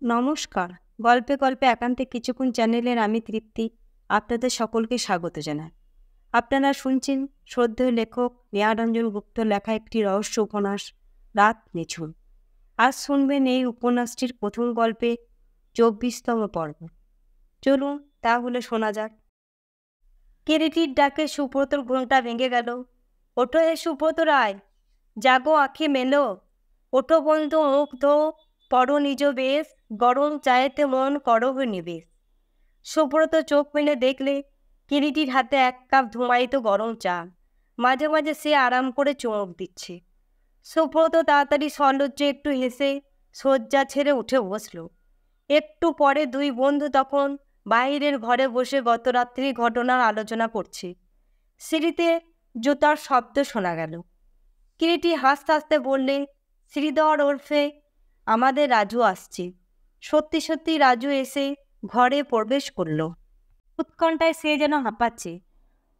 নমস্কার। গল্পে গল্পে একান্তে কিছুক্ষণ চ্যানেলের আমি তৃপ্তি আপনাদের সকলকে স্বাগত জানাই। আপনারা শুনছেন শ্রদ্ধেয় লেখক নেহারঞ্জন গুপ্তর লেখা একটি রহস্য উপন্যাস রাত নিঝুম। আজ শুনবেন এই উপন্যাসটির প্রথম গল্পে ২৪তম পর্ব। চলুন তাহলে শোনা যাক। কিরিটির ডাকে সুব্রতর ঘুমটা ভেঙে গেল। ওঠো হে সুব্রত রায়, জাগো আঁখি মেলো, ওঠো বন্ধু মুখ ধো, পরো নিজ বেশ, গরম চায়েতে মন করহ নিবেশ। সুব্রত চোখ মেলে দেখলে কিরিটির হাতে ১ কাপ ধুমায়িত গরম চা। মাঝে মাঝে সে আরাম করে চুমুক দিচ্ছে। সুব্রত তাড়াতাড়ি সলজ্জে একটু হেসে শয্যা ছেড়ে উঠে বসল। একটু পরে দুই বন্ধু তখন বাইরের ঘরে বসে গত রাত্রির ঘটনার আলোচনা করছে। সিঁড়িতে জুতার শব্দ শোনা গেল। কিরিটি হাসতে হাসতে বললে, শ্রীধর ওরফে আমাদের রাজু আসছে। সত্যি সত্যি রাজু এসে ঘরে প্রবেশ করল। উৎকণ্ঠায় সে যেন হাঁপাচ্ছে।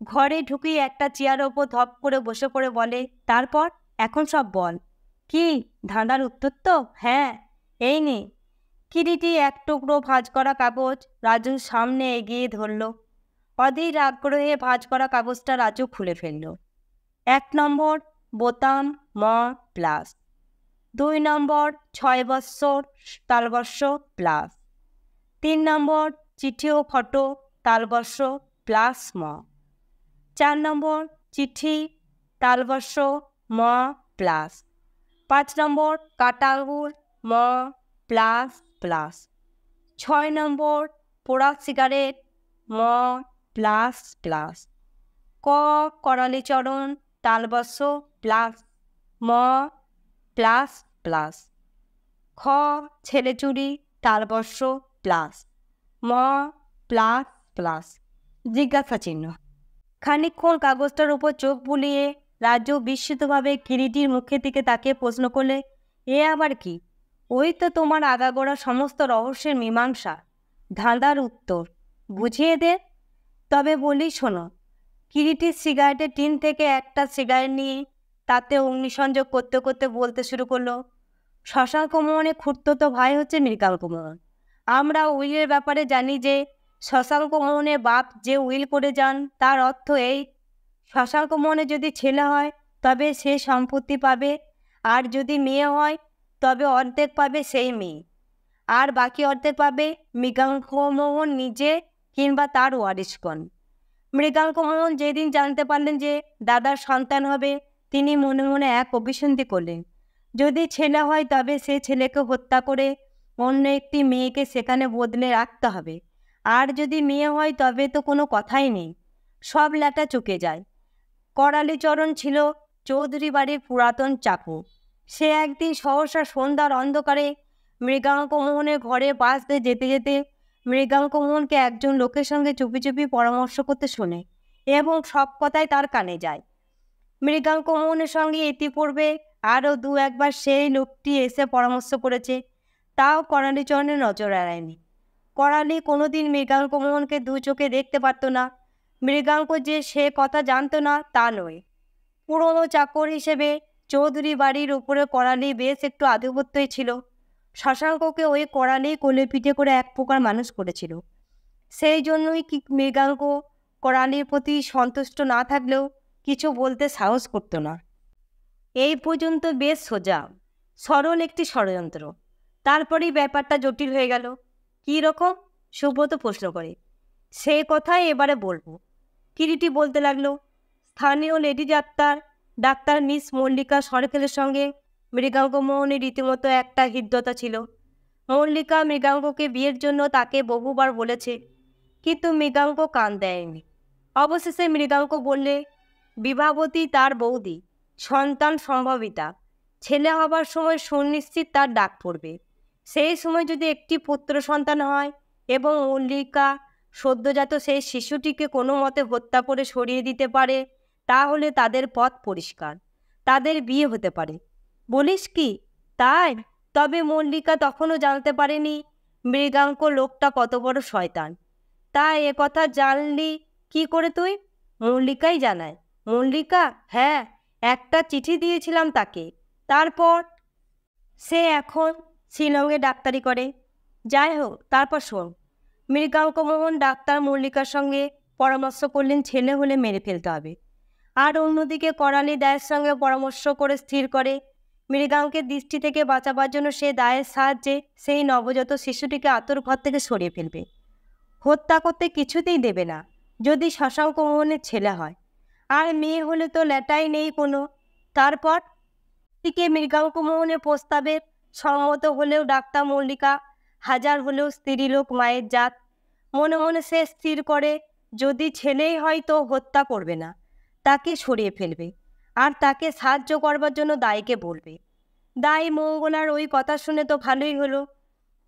ঘরে ঢুকেই একটা চেয়ার ওপর ধপ করে বসে পড়ে বলে, তারপর এখন সব বল। কি ধাঁধার উত্তর তো? হ্যাঁ, এই নে। কিরিটি এক টুকরো ভাঁজ করা কাগজ রাজুর সামনে এগিয়ে ধরল। অধীর আগ্রহে ভাঁজ করা কাগজটা রাজু খুলে ফেলল। ১ নম্বর বোতাম ম প্লাস, ২ নম্বর ৬ বৎসর তালবর্ষ প্লাস, ৩ নম্বর চিঠি ও ফটো তালবর্ষ প্লাস ম, ৪ নম্বর চিঠি তালবর্ষ ম প্লাস, ৫ নম্বর কাটা আঙুল ম প্লাস প্লাস, ৬ নম্বর পোড়া সিগারেট ম প্লাস প্লাস, ক করালি চরণ তালবর্ষ প্লাস ম প্লাস প্লাস, খ ছেলে চুরি তালবর্ষ প্লাস ম প্লাস প্লাস। জিজ্ঞাসা চিহ্ন। খানিকক্ষণ কাগজটার উপর চোখ বুলিয়ে রাজু বিস্মিতভাবে কিরিটির মুখের দিকে তাকিয়ে প্রশ্ন করলে, এ আবার কি? ওই তো তোমার আগাগোড়া সমস্ত রহস্যের মীমাংসা, ধাঁধার উত্তর। বুঝিয়ে দে। তবে বলি শোনো। কিরিটির সিগারেটের টিন থেকে একটা সিগারেট নিয়ে তাতে অগ্নিসংযোগ করতে করতে বলতে শুরু করলো, শশাঙ্ক মোহনের খুড়তুতো ভাই হচ্ছে মৃগাঙ্ক মোহন। আমরা উইলের ব্যাপারে জানি যে শশাঙ্ক মোহনের বাপ যে উইল করে যান, তার অর্থ এই, শশাঙ্ক মোহনের যদি ছেলে হয় তবে সে সম্পত্তি পাবে, আর যদি মেয়ে হয় তবে অর্ধেক পাবে সেই মেয়ে, আর বাকি অর্ধেক পাবে মৃগাঙ্ক মোহন নিজে কিংবা তার ওয়ারিশগণ। মৃগাঙ্ক মোহন যেদিন জানতে পারলেন যে দাদার সন্তান হবে, তিনি মনে মনে এক অভিসন্ধি করলেন। যদি ছেলে হয় তবে সে ছেলেকে হত্যা করে অন্য একটি মেয়েকে সেখানে বদলে রাখতে হবে, আর যদি মেয়ে হয় তবে তো কোনো কথাই নেই, সব ল্যাটা চুকে যায়। করালিচরণ ছিল চৌধুরী বাড়ির পুরাতন চাকর। সে একদিন সহসা সন্ধ্যার অন্ধকারে মৃগাঙ্ক মোহনের ঘরে পাশ দিয়ে যেতে যেতে মৃগাঙ্ক মোহনকে একজন লোকের সঙ্গে চুপি চুপি পরামর্শ করতে শোনে এবং সব কথাই তার কানে যায়। মৃগাঙ্ক মোহনের সঙ্গে ইতিপূর্বে আরও ২-১ বার সেই লোকটি এসে পরামর্শ করেছে, তাও করালিচরণের নজর এড়ায়নি। করালি কোনোদিন মৃগাঙ্ক মোহনকে ২ চোখে দেখতে পারত না। মৃগাঙ্ক যে সে কথা জানত না তা নয়। পুরনো চাকর হিসেবে চৌধুরী বাড়ির উপরে করালি বেশ একটু আধিপত্যই ছিল। শশাঙ্ককে ওই করালি কোলে পিঠে করে এক প্রকার মানুষ করেছিল। সেই জন্যই কি মৃগাঙ্ক করালির প্রতি সন্তুষ্ট না থাকলেও কিছু বলতে সাহস করত না। এই পর্যন্ত বেশ সোজা সরল একটি ষড়যন্ত্র। তারপরেই ব্যাপারটা জটিল হয়ে গেল। কী রকম? সুব্রত প্রশ্ন করে। সেই কথাই এবারে বলবো। কিরিটি বলতে লাগলো, স্থানীয় লেডি ডাক্তার মিস মল্লিকা সরকেলের সঙ্গে মৃগাঙ্ক মোহনের রীতিমতো একটা হৃদ্যতা ছিল। মল্লিকা মৃগাঙ্ককে বিয়ের জন্য তাকে বহুবার বলেছে, কিন্তু মৃগাঙ্ক কান দেয়নি। অবশেষে মৃগাঙ্ক বললে, বিভাবতী তার বৌদি, সন্তান সম্ভবিতা, ছেলে হবার সময় সুনিশ্চিত তার ডাক পড়বে। সেই সময় যদি একটি পুত্র সন্তান হয় এবং মল্লিকা সদ্যজাত সেই শিশুটিকে কোনো মতে হত্যা করে সরিয়ে দিতে পারে, তাহলে তাদের পথ পরিষ্কার, তাদের বিয়ে হতে পারে। বলিস কি তাই? তবে মল্লিকা তখনও জানতে পারেনি মৃগাঙ্ক লোকটা কত বড় শয়তান। তা এ কথা জানলি কি করে তুই? মল্লিকাই জানায়। মল্লিকা? হ্যাঁ, একটা চিঠি দিয়েছিলাম তাকে। তারপর? সে এখন শিলংয়ে ডাক্তারি করে। যাই হোক, তারপর শোন। মৃগাঙ্কমোহন ডাক্তার মল্লিকার সঙ্গে পরামর্শ করলেন ছেলে হলে মেরে ফেলতে হবে। আর অন্যদিকে করালি দায়ের সঙ্গে পরামর্শ করে স্থির করে মৃগাঙ্কের দৃষ্টি থেকে বাঁচাবার জন্য সে দায়ের সাহায্যে সেই নবজাত শিশুটিকে আতর ঘর থেকে সরিয়ে ফেলবে। হত্যা করতে কিছুতেই দেবে না যদি শশাঙ্ক মোহনের ছেলে হয়, আর মেয়ে হলে তো লেটাই নেই কোনো। তারপর দিকে মৃগাঙ্ক মোহনের প্রস্তাবে সম্মত হলেও ডাক্তার মল্লিকা হাজার হলেও স্ত্রীলোক মায়ের জাত। মনে মনে সে স্থির করে যদি ছেলেই হয় তো হত্যা করবে না, তাকে সরিয়ে ফেলবে, আর তাকে সাহায্য করবার জন্য দাইকে বলবে। দাই মঙ্গলার ওই কথা শুনে তো ভালোই হলো।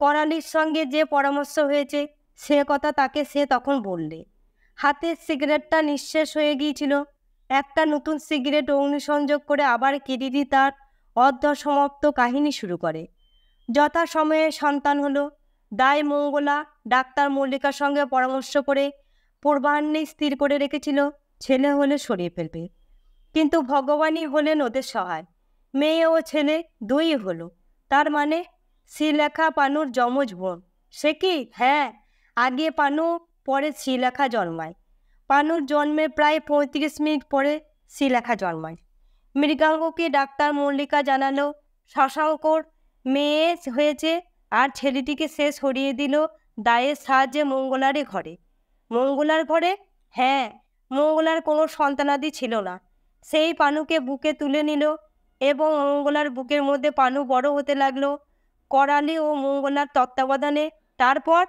করালির সঙ্গে যে পরামর্শ হয়েছে সে কথা তাকে সে তখন বললে। হাতের সিগারেটটা নিঃশেষ হয়ে গিয়েছিল। একটা নতুন সিগারেট অগ্নিসংযোগ করে আবার কিরিটি তার অর্ধসমাপ্ত কাহিনী শুরু করে। যথাসময়ে সন্তান হলো। দাই মঙ্গলা ডাক্তার মল্লিকার সঙ্গে পরামর্শ করে পূর্বাহ্নেই স্থির করে রেখেছিল ছেলে হলে সরিয়ে ফেলবে। কিন্তু ভগবানই হলেন ওদের সহায়। মেয়ে ও ছেলে দুই হলো। তার মানে শ্রীলেখা পানুর যমজ বোন। সে কি? হ্যাঁ, আগে পানু, পরে শ্রীলেখা জন্মায়। পানুর জন্মের প্রায় 35 মিনিট পরে শ্রীলেখা জন্মায়। মৃগাঙ্ককে ডাক্তার মল্লিকা জানালো শশাঙ্কর মেয়ে হয়েছে, আর ছেলেটিকে সে সরিয়ে দিল দায়ের সাহায্যে মঙ্গলারই ঘরে। মঙ্গলার ঘরে? হ্যাঁ, মঙ্গলার কোনো সন্তানাদি ছিল না। সেই পানুকে বুকে তুলে নিল এবং মঙ্গলার বুকের মধ্যে পানু বড় হতে লাগলো করালি ও মঙ্গলার তত্ত্বাবধানে। তারপর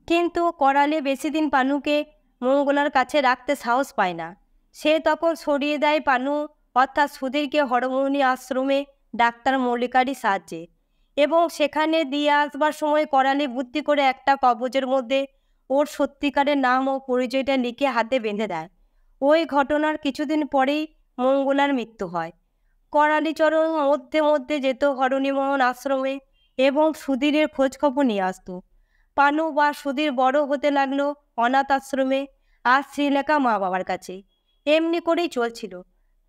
কিন্তু করালি বেশি দিন পানুকে মঙ্গলার কাছে রাখতে সাহস পায় না। সে তখন সরিয়ে দেয় পানু অর্থাৎ সুধীরকে হরমোহনী আশ্রমে ডাক্তার মল্লিকারই সাহায্যে, এবং সেখানে দিয়ে আসবার সময় করালি বুদ্ধি করে একটা কাগজের মধ্যে ওর সত্যিকারের নাম ও পরিচয়টা লিখে হাতে বেঁধে দেয়। ওই ঘটনার কিছুদিন পরেই মঙ্গলার মৃত্যু হয়। করালিচরণ মধ্যে মধ্যে যেত হরণীমোহন আশ্রমে এবং সুধীরের খোঁজখবর নিয়ে আসতো। পানু বা সুধীর বড় হতে লাগলো অনাথ আশ্রমে, আর শ্রীলেখা মা বাবার কাছে। এমনি করেই চলছিল।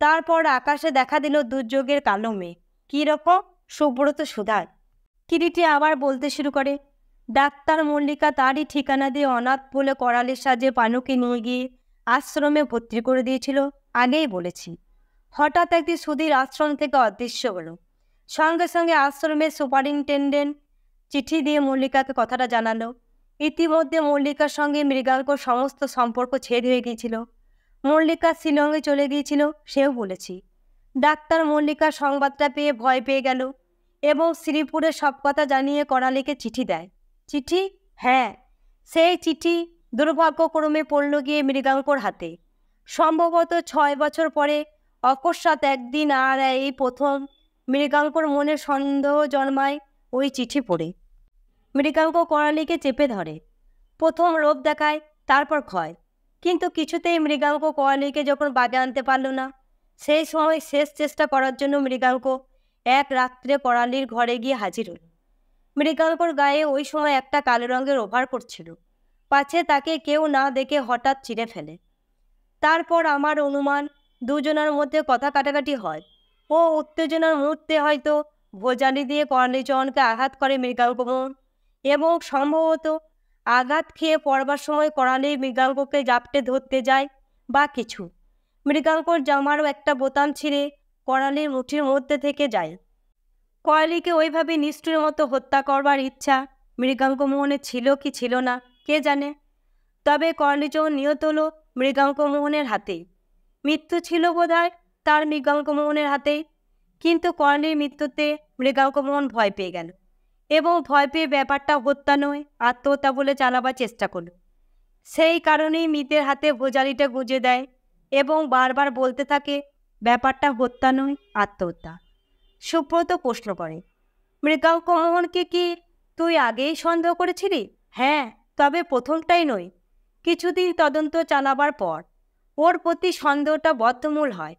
তারপর আকাশে দেখা দিল দুর্যোগের কালো মেঘ। কীরকম? সুব্রত সুধার কিরিটি আবার বলতে শুরু করে। ডাক্তার মল্লিকা তারই ঠিকানা দিয়ে অনাথ বলে করালির সাহায্যে পানুকে নিয়ে গিয়ে আশ্রমে ভর্তি করে দিয়েছিল, আগেই বলেছি। হঠাৎ একদিন সুধীর আশ্রম থেকে অদৃশ্য হলো। সঙ্গে সঙ্গে আশ্রমের সুপারিনটেন্ডেন্ট চিঠি দিয়ে মল্লিকাকে কথাটা জানালো। ইতিমধ্যে মল্লিকার সঙ্গে মৃগাঙ্কর সমস্ত সম্পর্ক ছেদ হয়ে গিয়েছিল। মল্লিকা শিলংয়ে চলে গিয়েছিল, সেও বলেছি। ডাক্তার মল্লিকার সংবাদটা পেয়ে ভয় পেয়ে গেল এবং শ্রীপুরে সব কথা জানিয়ে করালিকে চিঠি দেয়। চিঠি? হ্যাঁ, সেই চিঠি দুর্ভাগ্যক্রমে পড়ল গিয়ে মৃগাঙ্কর হাতে। সম্ভবত 6 বছর পরে অকস্মাৎ একদিন, আর এই প্রথম মৃগাঙ্কর মনে সন্দেহ জন্মায় ওই চিঠি পড়ে। মৃগাঙ্ক করালিকে চেপে ধরে। প্রথম লোভ দেখায়, তারপর ক্ষয়। কিন্তু কিছুতেই মৃগাঙ্ক করালিকে যখন বাগে আনতে পারল না, সেই সময় শেষ চেষ্টা করার জন্য মৃগাঙ্ক এক রাত্রে করালির ঘরে গিয়ে হাজির হল। মৃগাঙ্কর গায়ে ওই সময় একটা কালো রঙের ওভারকোট ছিল, পাছে তাকে কেউ না দেখে হঠাৎ চিড়ে ফেলে। তারপর আমার অনুমান দুজনের মধ্যে কথা কাটাকাটি হয় ও উত্তেজনার মুহূর্তে হয়তো ভোজালি দিয়ে করালিচরণকে আঘাত করে মৃগাঙ্কমোহন, এবং সম্ভবত আঘাত খেয়ে পড়বার সময় করালি মৃগাঙ্ককে জাপটে ধরতে যায় বা কিছু। মৃগাঙ্কর জামারও একটা বোতাম ছিঁড়ে করালির মুঠির মধ্যে থেকে যায়। করালিকে ওইভাবে নিষ্ঠুরের মতো হত্যা করবার ইচ্ছা মৃগাঙ্কমোহনের ছিল কি ছিল না কে জানে। তবে করালিচরণ নিহত হলো মৃগাঙ্কমোহনের হাতেই। মৃত্যু ছিল বোধহয় তার মৃগাঙ্কমোহনের হাতেই। কিন্তু করালির মৃত্যুতে মৃগাঙ্কমোহন ভয় পেয়ে গেল এবং ভয় পেয়ে ব্যাপারটা হত্যা নয় আত্মহত্যা বলে চালাবার চেষ্টা করল। সেই কারণেই মৃতের হাতে ভোজালিটা গুঁজে দেয় এবং বারবার বলতে থাকে ব্যাপারটা হত্যা নয় আত্মহত্যা। সুব্রত প্রশ্ন করে, মৃগাঙ্কমোহনকে কি তুই আগেই সন্দেহ করেছিলি? হ্যাঁ, তবে প্রথমটাই নয়। কিছুদিন তদন্ত চালাবার পর ওর প্রতি সন্দেহটা বদ্ধমূল হয়।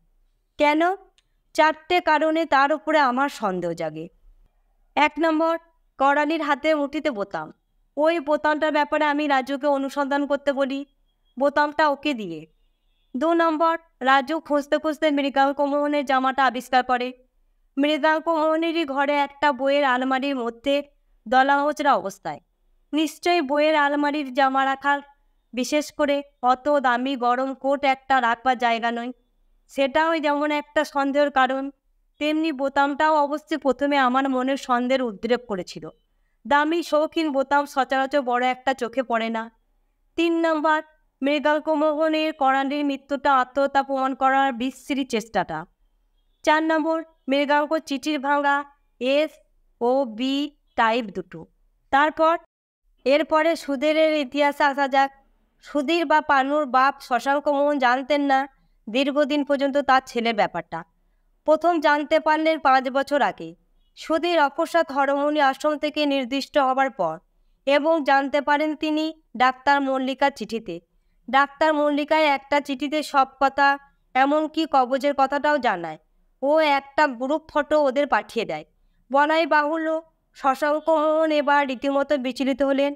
কেন? 4টে কারণে তার উপরে আমার সন্দেহ জাগে। 1 নম্বর, করালির হাতে মুঠিতে বোতাম। ওই বোতামটার ব্যাপারে আমি রাজুকে অনুসন্ধান করতে বলি, বোতামটা ওকে দিয়ে। 2 নম্বর, রাজু খুঁজতে খুঁজতে মৃগাঙ্কমোহনের জামাটা আবিষ্কার করে। মৃগাঙ্কমোহনেরই ঘরে একটা বইয়ের আলমারির মধ্যে দলামোচড়া অবস্থায়। নিশ্চয়ই বইয়ের আলমারির জামা রাখার, বিশেষ করে অত দামি গরম কোট একটা রাখবার জায়গা নয়। সেটাও যেমন একটা সন্দেহের কারণ, তেমনি বোতামটাও অবশ্যই প্রথমে আমার মনের সন্দেহের উদ্রেক করেছিল। দামি শৌখিন বোতাম সচরাচর বড় একটা চোখে পড়ে না। 3 নম্বর, মৃগাঙ্কমোহনের করালির মৃত্যুটা আত্মহত্যা প্রমাণ করার বিশ্রী চেষ্টাটা। 4 নম্বর, মৃগাঙ্ক চিঠির ভাঙা এস ও বি টাইপ দুটো। এরপরে সুধীরের ইতিহাসে আসা যাক। সুধীর বা পানুর বাপ শশাঙ্ক মোহন জানতেন না দীর্ঘদিন পর্যন্ত তার ছেলের ব্যাপারটা। প্রথম জানতে পারলেন 5 বছর আগে, সুধীর অকস্মাৎ হরমোনি আশ্রম থেকে নির্দিষ্ট হবার পর, এবং জানতে পারেন তিনি ডাক্তার মল্লিকার চিঠিতে। ডাক্তার মল্লিকায় একটা চিঠিতে সব কথা, এমনকি কবজের কথাটাও জানায়। ও একটা গ্রুপ ফটো ওদের পাঠিয়ে দেয়। বলাই বাহুল্য, শশাঙ্ক মোহন এবার রীতিমতো বিচলিত হলেন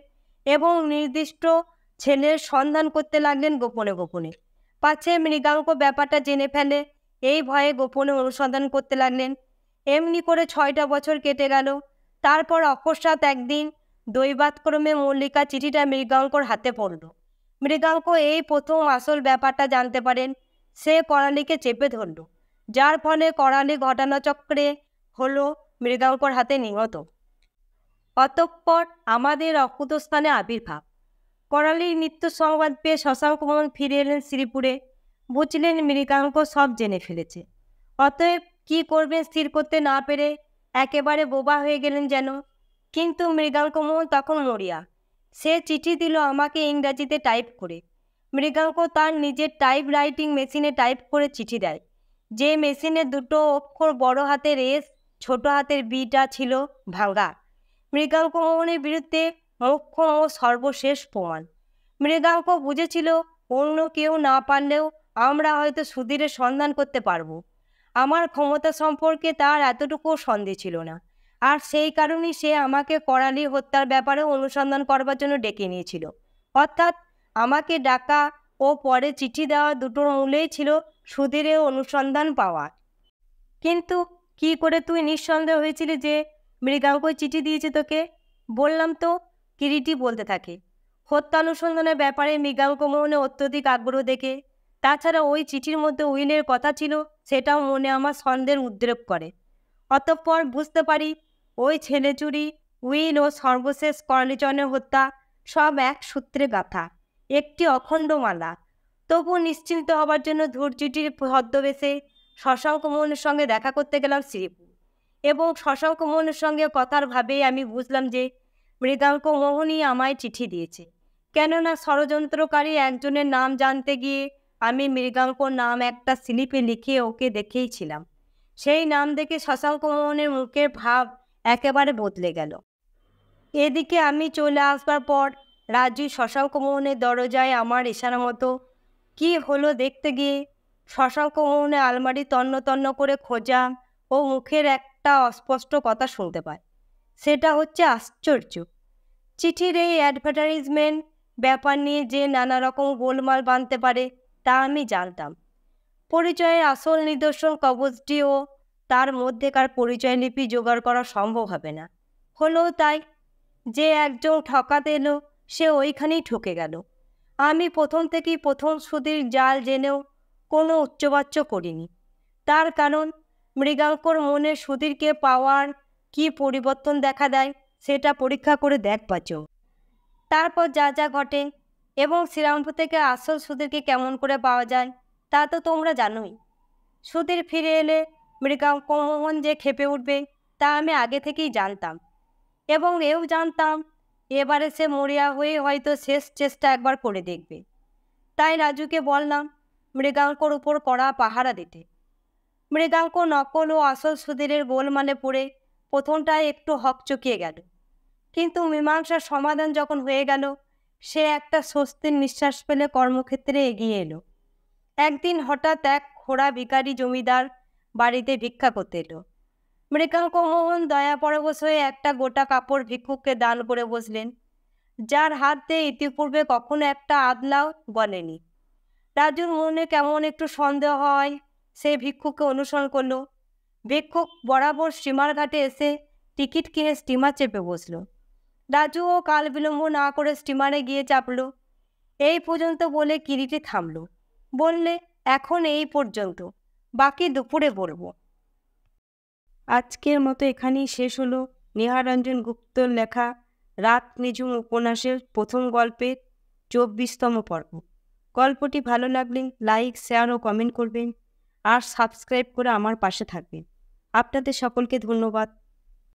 এবং নির্দিষ্ট ছেলের সন্ধান করতে লাগলেন গোপনে গোপনে। পাছে মৃগাঙ্ক ব্যাপারটা জেনে ফেলে, এই ভয়ে গোপনে অনুসন্ধান করতে লাগলেন। এমনি করে 6টা বছর কেটে গেল। তারপর অকস্মাৎ একদিন দৈবাৎক্রমে মল্লিকা চিঠিটা মৃগাঙ্কর হাতে পড়ল। মৃগাঙ্ক এই প্রথম আসল ব্যাপারটা জানতে পারেন। সে করালিকে চেপে ধরল, যার ফলে করালি ঘটনাচক্রে হলো মৃগাঙ্কর হাতে নিহত। অতঃপর আমাদের অকুতস্থানে আবির্ভাব। করালির মৃত্যুর সংবাদ পেয়ে শশাঙ্ক মোহন ফিরে এলেন শ্রীপুরে। বুঝলেন মৃগাঙ্ক সব জেনে ফেলেছে। অতএব কি করবেন স্থির করতে না পেরে একেবারে বোবা হয়ে গেলেন যেন। কিন্তু মৃগাঙ্ক মোহন তখন মরিয়া। সে চিঠি দিল আমাকে ইংরাজিতে টাইপ করে। মৃগাঙ্ক তার নিজের টাইপ রাইটিং মেশিনে টাইপ করে চিঠি দেয়, যে মেশিনে দুটো অক্ষর বড় হাতের এস, ছোট হাতের বিটা ছিল ভাঙা। মৃগাঙ্ক মোহনের বিরুদ্ধে মোক্ষম ও সর্বশেষ প্রমাণ। মৃগাঙ্ক বুঝেছিল অন্য কেউ না পারলেও আমরা হয়তো সুধীরের সন্ধান করতে পারব। আমার ক্ষমতা সম্পর্কে তার এতটুকুও সন্দেহ ছিল না। আর সেই কারণেই সে আমাকে করালি হত্যার ব্যাপারে অনুসন্ধান করবার জন্য ডেকে নিয়েছিল। অর্থাৎ আমাকে ডাকা ও পরে চিঠি দেওয়া দুটোর মূলেই ছিল সুধীরের অনুসন্ধান পাওয়া। কিন্তু কি করে তুই নিঃসন্দেহ হয়েছিলি যে মৃগাঙ্ক চিঠি দিয়েছে তোকে? বললাম তো, কিরিটি বলতে থাকে। হত্যা অনুসন্ধানের ব্যাপারে মৃগাঙ্ক মোহনে অত্যধিক আগ্রহ দেখে, তাছাড়া ওই চিঠির মধ্যে উইলের কথা ছিল, সেটাও মনে আমার সন্দেহের উদ্রেক করে। অতঃপর বুঝতে পারি ওই ছেলে চুরি, উইল ও সর্বশেষ করালিচরণের হত্যা সব এক সূত্রে গাঁথা, একটি অখণ্ড মালা। তবু নিশ্চিন্ত হবার জন্য ধৈর্যটির ছদ্মবেশে শশাঙ্ক মোহনের সঙ্গে দেখা করতে গেলাম শ্রীপুর। এবং শশাঙ্ক মোহনের সঙ্গে কথার ভাবেই আমি বুঝলাম যে মৃগাঙ্ক মোহনই আমায় চিঠি দিয়েছে। কেননা ষড়যন্ত্রকারী একজনের নাম জানতে গিয়ে আমি মৃগাঙ্কর নাম একটা স্লিপে লিখে ওকে দেখেইছিলাম। সেই নাম দেখে শশাঙ্ক মোহনের মুখের ভাব একেবারে বদলে গেল। এদিকে আমি চলে আসবার পর রাজু শশাঙ্ক মোহনের দরজায় আমার ইশারা মতো কি হলো দেখতে গিয়ে শশাঙ্ক মোহনের আলমারি তন্ন তন্ন করে খোঁজা ও মুখের একটা অস্পষ্ট কথা শুনতে পায়। সেটা হচ্ছে আশ্চর্য। চিঠির এই অ্যাডভার্টাইজমেন্ট ব্যাপার নিয়ে যে নানা রকম গোলমাল বাঁধতে পারে তা আমি জানতাম। পরিচয়ের আসল নিদর্শন কবজটি ও তার মধ্যেকার পরিচয় লিপি জোগাড় করা সম্ভব হবে না। হলো তাই, যে একজন ঠকাতে এলো সে ওইখানেই ঠকে গেল। আমি প্রথম থেকেই প্রথম সুধীর জাল জেনেও কোনো উচ্চবাচ্য করিনি। তার কারণ মৃগাঙ্কর মনে সুধীরকে পাওয়ার কি পরিবর্তন দেখা দেয় সেটা পরীক্ষা করে দেখবাচ। তারপর যা যা ঘটে এবং শ্রীরামপুর থেকে আসল সুধীরকে কেমন করে পাওয়া যায় তা তো তোমরা জানোই। সুধীর ফিরে এলে মৃগাঙ্ক মোহন যে খেপে উঠবে তা আমি আগে থেকেই জানতাম, এবং এও জানতাম এবারে সে মরিয়া হয়ে হয়তো শেষ চেষ্টা একবার করে দেখবে। তাই রাজুকে বললাম মৃগাঙ্কর উপর কড়া পাহারা দিতে। মৃগাঙ্ক নকল ও আসল সুধীরের গোলমালে পড়ে প্রথমটায় একটু হকচকিয়ে গেল, কিন্তু মীমাংসার সমাধান যখন হয়ে গেল সে একটা স্বস্তির নিঃশ্বাস ফেলে কর্মক্ষেত্রে এগিয়ে এলো। একদিন হঠাৎ এক খোড়া ভিখারি জমিদার বাড়িতে ভিক্ষা করতে এলো। মৃগাঙ্ক মোহন দয়াপরবশ হয়ে একটা গোটা কাপড় ভিক্ষুককে দান করে বসলেন, যার হাত দিয়ে ইতিপূর্বে কখনো একটা আদলাও গলেনি। রাজুর মনে কেমন একটু সন্দেহ হয়, সে ভিক্ষুককে অনুসরণ করলো। ভিক্ষুক বরাবর স্টিমার ঘাটে এসে টিকিট কিনে স্টিমার চেপে বসল। রাজুও কাল বিলম্ব না করে স্টিমারে গিয়ে চাপল। এই পর্যন্ত বলে কিরিটি থামল, বললে, এখন এই পর্যন্ত, বাকি দুপুরে বলবো। আজকের মতো এখানেই শেষ হলো নেহারঞ্জন গুপ্তর লেখা রাত নিঝুম উপন্যাসের প্রথম গল্পের 24তম পর্ব। গল্পটি ভালো লাগলে লাইক, শেয়ার ও কমেন্ট করবেন, আর সাবস্ক্রাইব করে আমার পাশে থাকবেন। আপনাদের সকলকে ধন্যবাদ।